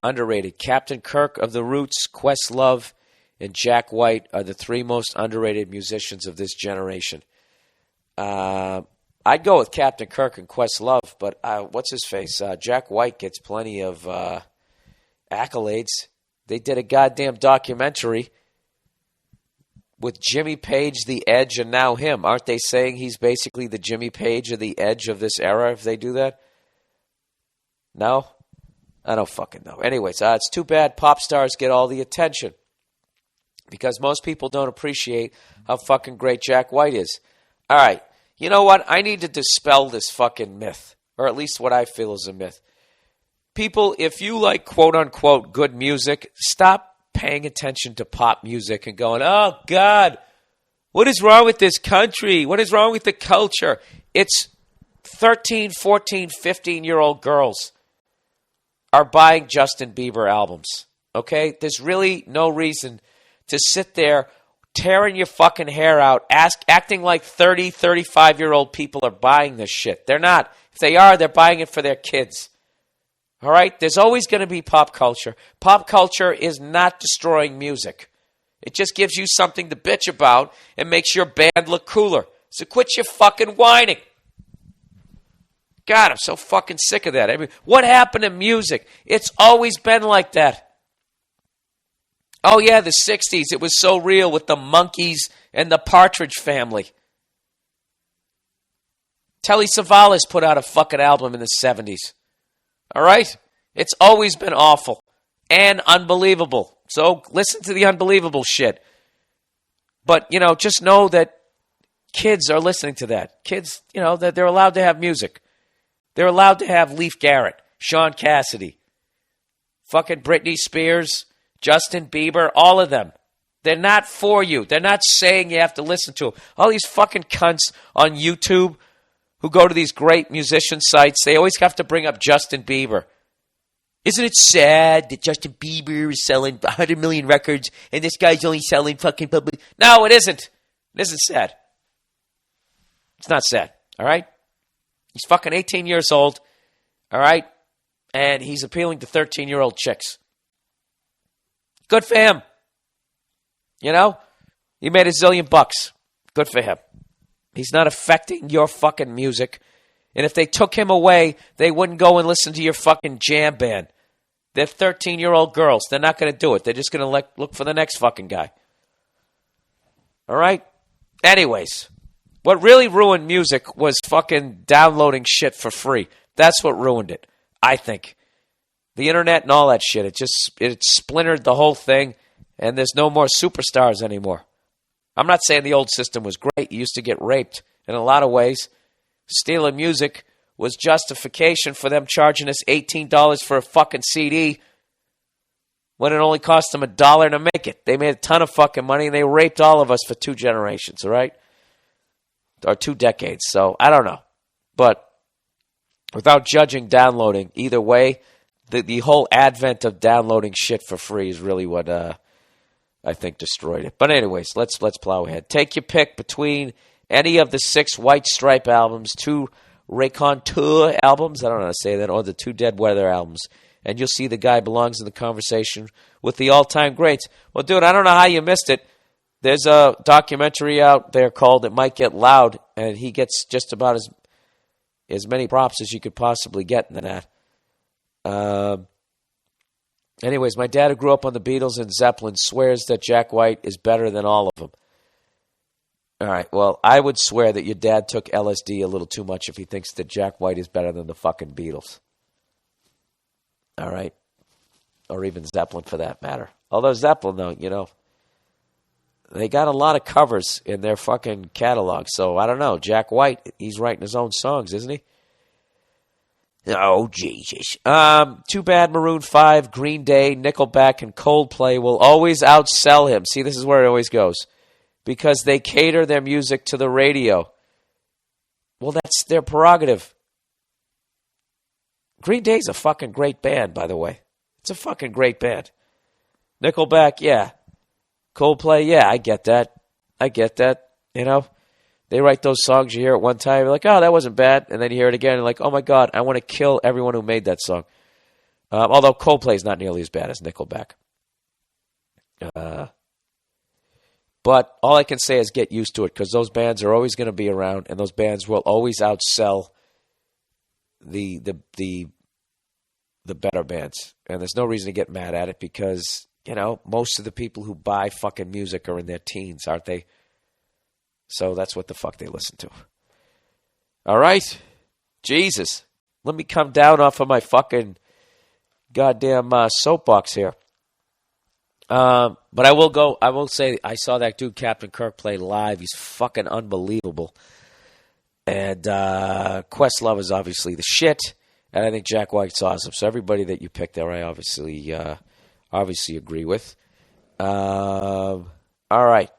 Underrated. Captain Kirk of the Roots, Questlove, and Jack White are the three most underrated musicians of this generation. I'd go with Captain Kirk and Questlove, but what's his face? Jack White gets plenty of accolades. They did a goddamn documentary with Jimmy Page, The Edge, and now him. Aren't they saying he's basically the Jimmy Page or The Edge of this era if they do that? No? I don't fucking know. Anyways, it's too bad pop stars get all the attention because most people don't appreciate how fucking great Jack White is. All right. You know what? I need to dispel this fucking myth, or at least what I feel is a myth. People, if you like quote-unquote good music, stop paying attention to pop music and going, oh, God, what is wrong with this country? What is wrong with the culture? It's 13, 14, 15-year-old girls are buying Justin Bieber albums, okay? There's really no reason to sit there tearing your fucking hair out, acting like 30, 35-year-old people are buying this shit. They're not. If they are, they're buying it for their kids. All right? There's always going to be pop culture. Pop culture is not destroying music. It just gives you something to bitch about and makes your band look cooler. So quit your fucking whining. God, I'm so fucking sick of that. I mean, what happened to music? It's always been like that. Oh, yeah, the 60s. It was so real with the Monkees and the Partridge Family. Telly Savalas put out a fucking album in the 70s. All right? It's always been awful and unbelievable. So listen to the unbelievable shit. But, just know that kids are listening to that. Kids, that they're allowed to have music. They're allowed to have Leif Garrett, Sean Cassidy, fucking Britney Spears, Justin Bieber, all of them. They're not for you. They're not saying you have to listen to them. All these fucking cunts on YouTube who go to these great musician sites, they always have to bring up Justin Bieber. Isn't it sad that Justin Bieber is selling 100 million records and this guy's only selling fucking public? No, it isn't. It isn't sad. It's not sad, all right? He's fucking 18 years old, all right? And he's appealing to 13-year-old chicks. Good for him. He made $1 zillion. Good for him. He's not affecting your fucking music. And if they took him away, they wouldn't go and listen to your fucking jam band. They're 13-year-old girls. They're not going to do it. They're just going to look for the next fucking guy. All right? Anyways, what really ruined music was fucking downloading shit for free. That's what ruined it, I think. The internet and all that shit, it splintered the whole thing, and there's no more superstars anymore. I'm not saying the old system was great. You used to get raped in a lot of ways. Stealing music was justification for them charging us $18 for a fucking CD when it only cost them $1 to make it. They made a ton of fucking money, and they raped all of us for 2 generations, all right? Or 2 decades. So, I don't know. But without judging downloading, either way, the whole advent of downloading shit for free is really what I think destroyed it. But anyways, let's plow ahead. Take your pick between any of the 6 White Stripe albums, 2 Raconteur albums, I don't know how to say that, or the 2 Dead Weather albums, and you'll see the guy belongs in the conversation with the all-time greats. Well, dude, I don't know how you missed it. There's a documentary out there called It Might Get Loud, and he gets just about as many props as you could possibly get in that. Anyways, my dad, who grew up on the Beatles and Zeppelin, swears that Jack White is better than all of them. All right, well, I would swear that your dad took LSD a little too much if he thinks that Jack White is better than the fucking Beatles. All right? Or even Zeppelin for that matter. Although Zeppelin, though, they got a lot of covers in their fucking catalog, so I don't know. Jack White, he's writing his own songs, isn't he? Oh, Jesus. Too bad Maroon 5, Green Day, Nickelback, and Coldplay will always outsell him. See, this is where it always goes. Because they cater their music to the radio. Well, that's their prerogative. Green Day's a fucking great band, by the way. It's a fucking great band. Nickelback, yeah. Coldplay, yeah, I get that. They write those songs, you hear it one time, you're like, oh, that wasn't bad. And then you hear it again, and you're like, oh my God, I want to kill everyone who made that song. Although Coldplay is not nearly as bad as Nickelback. But all I can say is get used to it, because those bands are always going to be around, and those bands will always outsell the better bands. And there's no reason to get mad at it, because, most of the people who buy fucking music are in their teens, aren't they? So that's what the fuck they listen to. All right? Jesus. Let me come down off of my fucking goddamn soapbox here. But I will say, I saw that dude Captain Kirk play live. He's fucking unbelievable. And Questlove is obviously the shit. And I think Jack White's awesome. So everybody that you picked there, I obviously agree with. All right.